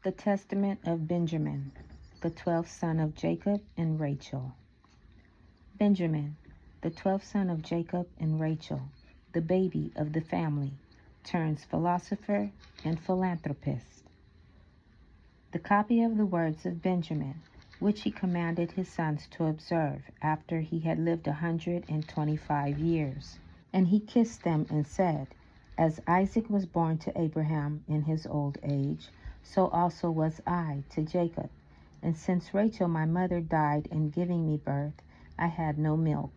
The Testament of Benjamin, the 12th son of Jacob and Rachel. Benjamin, the 12th son of Jacob and Rachel, the baby of the family, turns philosopher and philanthropist. The copy of the words of Benjamin, which he commanded his sons to observe after he had lived 125 years. And he kissed them and said, As Isaac was born to Abraham in his old age, so also was I to Jacob. And since Rachel my mother died in giving me birth, I had no milk.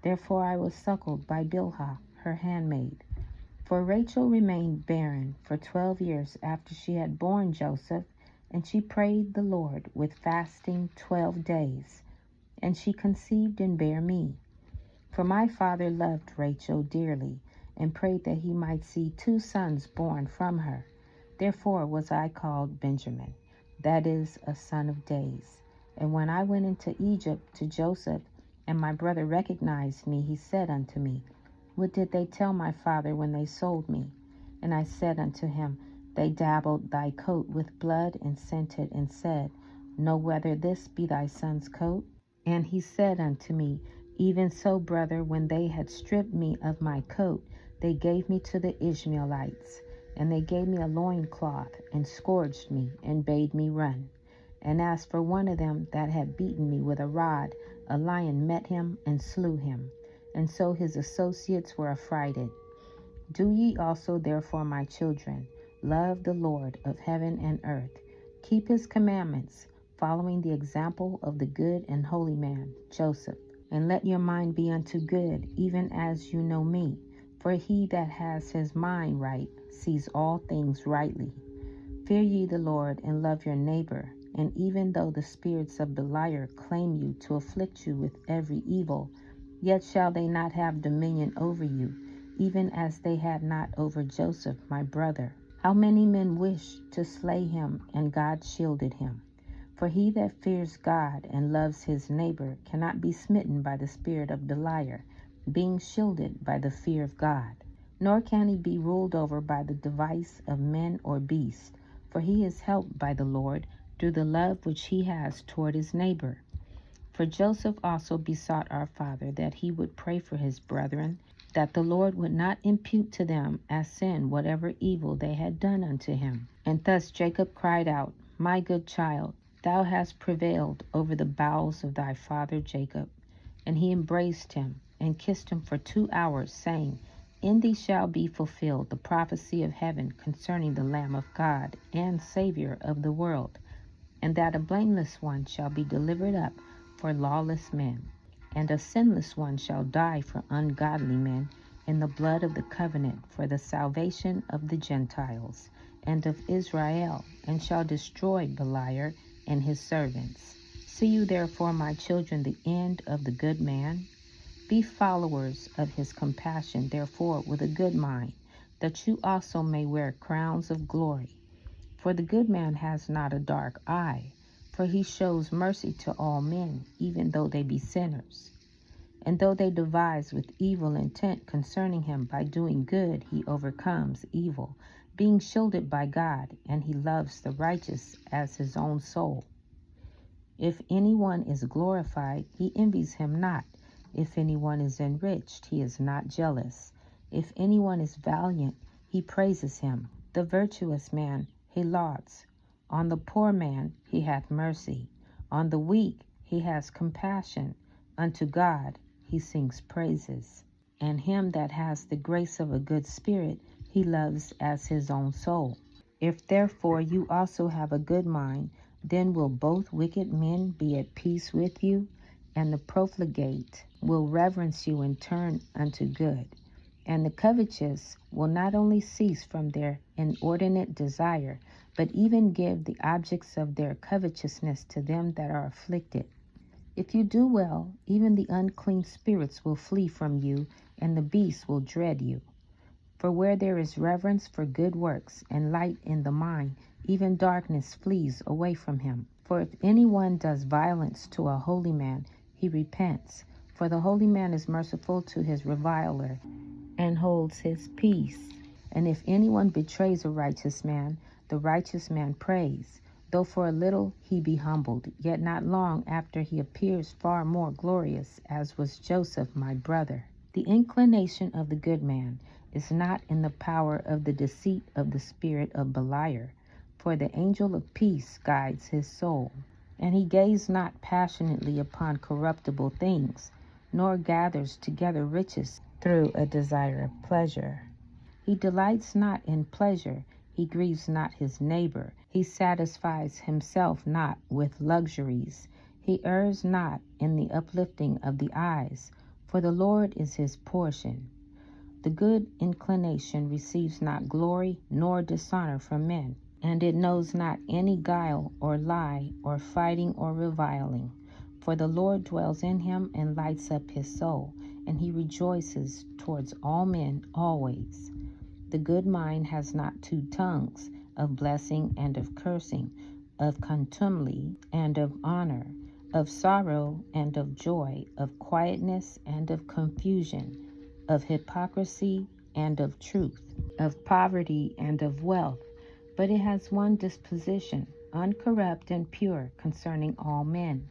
Therefore I was suckled by Bilhah, her handmaid. For Rachel remained barren for 12 years after she had borne Joseph, and she prayed the Lord with fasting 12 days. And she conceived and bare me. For my father loved Rachel dearly, and prayed that he might see 2 sons born from her. Therefore was I called Benjamin, that is, a son of days. And when I went into Egypt to Joseph, and my brother recognized me, he said unto me, What did they tell my father when they sold me? And I said unto him, They dabbled thy coat with blood, and sent it, and said, Know whether this be thy son's coat? And he said unto me, Even so, brother, when they had stripped me of my coat, they gave me to the Ishmaelites. And they gave me a loincloth, and scourged me, and bade me run. And as for one of them that had beaten me with a rod, a lion met him, and slew him. And so his associates were affrighted. Do ye also therefore, my children, love the Lord of heaven and earth. Keep his commandments, following the example of the good and holy man, Joseph. And let your mind be unto good, even as you know me. For he that has his mind right sees all things rightly. Fear ye the Lord, and love your neighbor. And even though the spirits of Beliar claim you to afflict you with every evil, yet shall they not have dominion over you, even as they had not over Joseph my brother. How many men wished to slay him, and God shielded him? For he that fears God and loves his neighbor cannot be smitten by the spirit of Beliar, being shielded by the fear of God. Nor can he be ruled over by the device of men or beasts, for he is helped by the Lord through the love which he has toward his neighbor. For Joseph also besought our father that he would pray for his brethren, that the Lord would not impute to them as sin whatever evil they had done unto him. And thus Jacob cried out, My good child, thou hast prevailed over the bowels of thy father Jacob. And he embraced him, and kissed him for 2 hours, saying, In thee shall be fulfilled the prophecy of heaven concerning the Lamb of God and Savior of the world, and that a blameless one shall be delivered up for lawless men, and a sinless one shall die for ungodly men, in the blood of the covenant for the salvation of the Gentiles and of Israel, and shall destroy Beliar and his servants. See you therefore, my children, the end of the good man? Be followers of his compassion, therefore, with a good mind, that you also may wear crowns of glory. For the good man has not a dark eye, for he shows mercy to all men, even though they be sinners. And though they devise with evil intent concerning him, by doing good he overcomes evil, being shielded by God, and he loves the righteous as his own soul. If anyone is glorified, he envies him not. If anyone is enriched, he is not jealous. If anyone is valiant, he praises him. The virtuous man he lauds. On the poor man he hath mercy. On the weak he has compassion. Unto God he sings praises. And him that has the grace of a good spirit he loves as his own soul. If therefore you also have a good mind, then will both wicked men be at peace with you, and the profligate will reverence you and turn unto good. And the covetous will not only cease from their inordinate desire, but even give the objects of their covetousness to them that are afflicted. If you do well, even the unclean spirits will flee from you, and the beasts will dread you. For where there is reverence for good works and light in the mind, even darkness flees away from him. For if anyone does violence to a holy man, he repents. For the holy man is merciful to his reviler, and holds his peace. And if anyone betrays a righteous man, the righteous man prays. Though for a little he be humbled, yet not long after he appears far more glorious, as was Joseph my brother. The inclination of the good man is not in the power of the deceit of the spirit of Beliar, for the angel of peace guides his soul. And he gazes not passionately upon corruptible things, nor gathers together riches through a desire of pleasure. He delights not in pleasure, he grieves not his neighbor, he satisfies himself not with luxuries, he errs not in the uplifting of the eyes, for the Lord is his portion. The good inclination receives not glory nor dishonor from men, and it knows not any guile or lie or fighting or reviling. For the Lord dwells in him and lights up his soul, and he rejoices towards all men always. The good mind has not two tongues, of blessing and of cursing, of contumely and of honor, of sorrow and of joy, of quietness and of confusion, of hypocrisy and of truth, of poverty and of wealth. But it has one disposition, uncorrupt and pure concerning all men.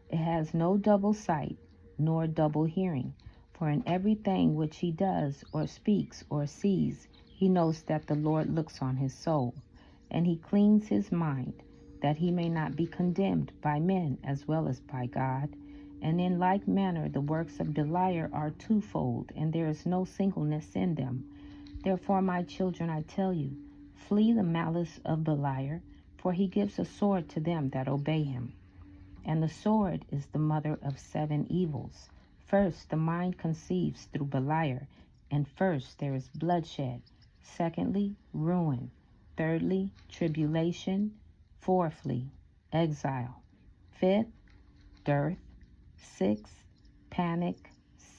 It has no double sight, nor double hearing. For in everything which he does, or speaks, or sees, he knows that the Lord looks on his soul, and he cleans his mind, that he may not be condemned by men as well as by God. And in like manner the works of Beliar are twofold, and there is no singleness in them. Therefore, my children, I tell you, flee the malice of Beliar, for he gives a sword to them that obey him. And the sword is the mother of 7 evils. First, the mind conceives through Beliar, and first there is bloodshed. Secondly, ruin. Thirdly, tribulation. Fourthly, exile. Fifth, dearth. Sixth, panic.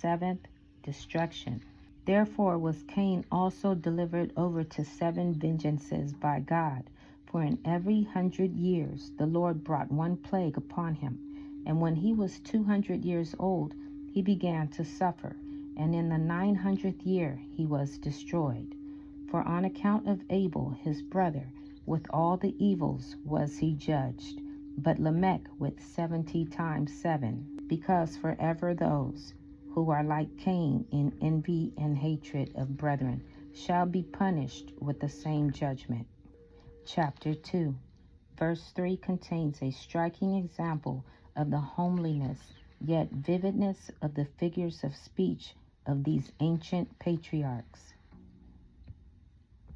Seventh, destruction. Therefore was Cain also delivered over to 7 vengeances by God. For in every 100 years the Lord brought one plague upon him. And when he was 200 years old, he began to suffer. And in the 900th year he was destroyed. For on account of Abel his brother, with all the evils was he judged, but Lamech with 70 times 7, because forever those who are like Cain in envy and hatred of brethren shall be punished with the same judgment. Chapter 2, verse 3 contains a striking example of the homeliness, yet vividness of the figures of speech of these ancient patriarchs.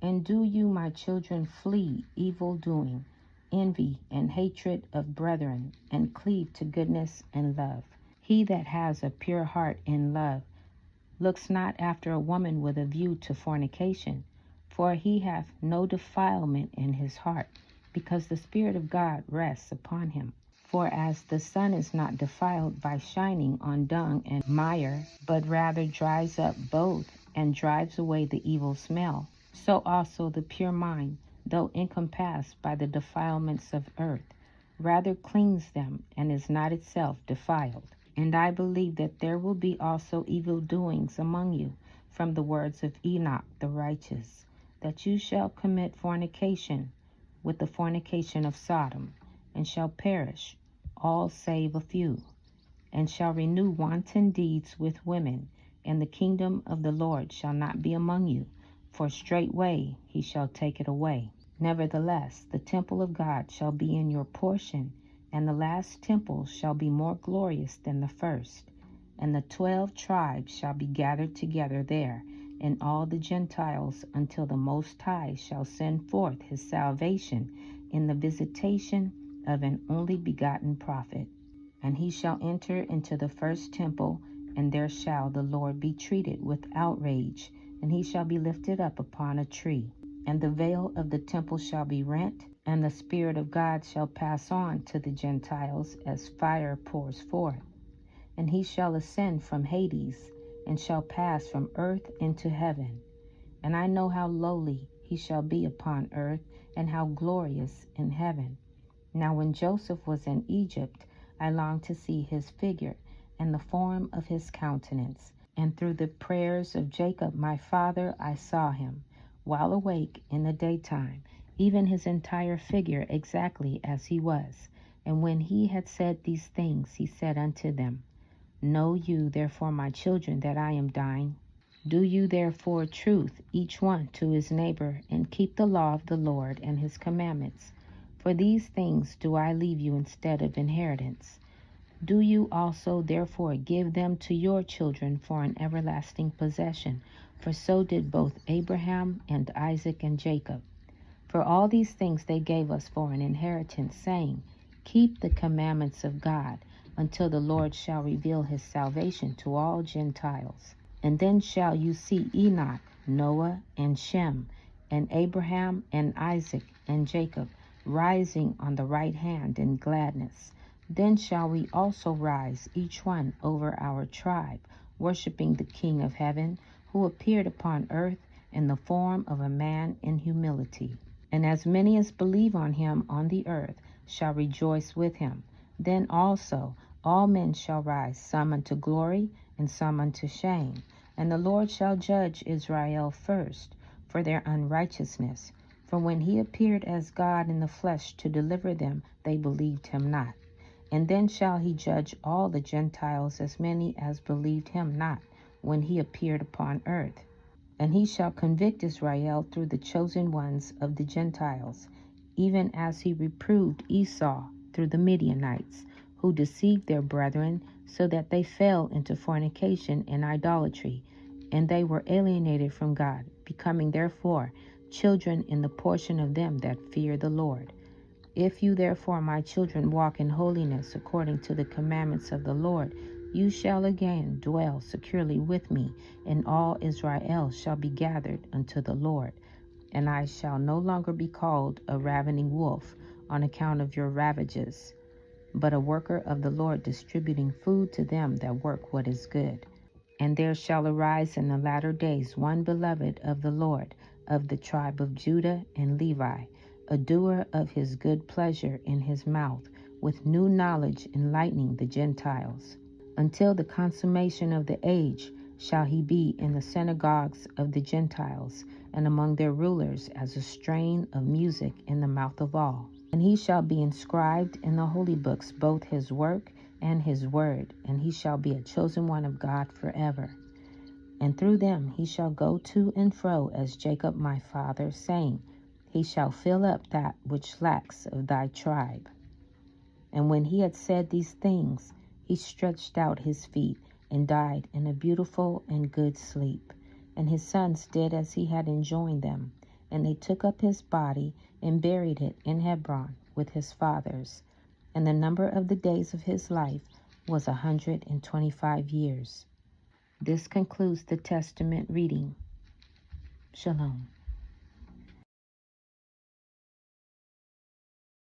And do you, my children, flee evil doing, envy and hatred of brethren, and cleave to goodness and love. He that has a pure heart in love looks not after a woman with a view to fornication, for he hath no defilement in his heart, because the Spirit of God rests upon him. For as the sun is not defiled by shining on dung and mire, but rather dries up both and drives away the evil smell, so also the pure mind, though encompassed by the defilements of earth, rather cleans them and is not itself defiled. And I believe that there will be also evil doings among you, from the words of Enoch the righteous, that you shall commit fornication with the fornication of Sodom, and shall perish, all save a few, and shall renew wanton deeds with women, and the kingdom of the Lord shall not be among you, for straightway he shall take it away. Nevertheless, the temple of God shall be in your portion, and the last temple shall be more glorious than the first. And the 12 tribes shall be gathered together there, and all the Gentiles, until the Most High shall send forth his salvation in the visitation of an only begotten prophet. And he shall enter into the first temple, and there shall the Lord be treated with outrage, and he shall be lifted up upon a tree. And the veil of the temple shall be rent, and the Spirit of God shall pass on to the Gentiles as fire pours forth. And he shall ascend from Hades, and shall pass from earth into heaven. And I know how lowly he shall be upon earth, and how glorious in heaven. Now when Joseph was in Egypt, I longed to see his figure, and the form of his countenance. And through the prayers of Jacob my father I saw him, while awake in the daytime. even his entire figure exactly as he was. And when he had said these things, he said unto them, Know you therefore, my children, that I am dying? Do you therefore truth, each one to his neighbor, and keep the law of the Lord and his commandments. For these things do I leave you instead of inheritance. Do you also therefore give them to your children for an everlasting possession, for so did both Abraham and Isaac and Jacob. For all these things they gave us for an inheritance, saying, Keep the commandments of God, until the Lord shall reveal his salvation to all Gentiles. And then shall you see Enoch, Noah, and Shem, and Abraham, and Isaac, and Jacob, rising on the right hand in gladness. Then shall we also rise, each one over our tribe, worshiping the King of heaven, who appeared upon earth in the form of a man in humility. And as many as believe on him on the earth shall rejoice with him. Then also all men shall rise, some unto glory, and some unto shame. And the Lord shall judge IsRaEl first for their unrighteousness. For when he appeared as God in the flesh to deliver them, they believed him not. And then shall he judge all the Gentiles, as many as believed him not, when he appeared upon earth. And he shall convict Israel through the chosen ones of the Gentiles, even as he reproved Esau through the Midianites, who deceived their brethren, so that they fell into fornication and idolatry, and they were alienated from God, becoming therefore children in the portion of them that fear the Lord. If you therefore, my children, walk in holiness according to the commandments of the Lord, you shall again dwell securely with me, and all Israel shall be gathered unto the Lord. And I shall no longer be called a ravening wolf on account of your ravages, but a worker of the Lord, distributing food to them that work what is good. And there shall arise in the latter days one beloved of the Lord, of the tribe of Judah and Levi, a doer of his good pleasure in his mouth, with new knowledge enlightening the Gentiles. Until the consummation of the age shall he be in the synagogues of the Gentiles, and among their rulers as a strain of music in the mouth of all. And he shall be inscribed in the holy books, both his work and his word, and he shall be a chosen one of God forever. And through them he shall go to and fro as Jacob my father, saying, He shall fill up that which lacks of thy tribe. And when he had said these things, he stretched out his feet and died in a beautiful and good sleep. And his sons did as he had enjoined them, and they took up his body and buried it in Hebron with his fathers. And the number of the days of his life was 125 years. This concludes the Testament reading. Shalom.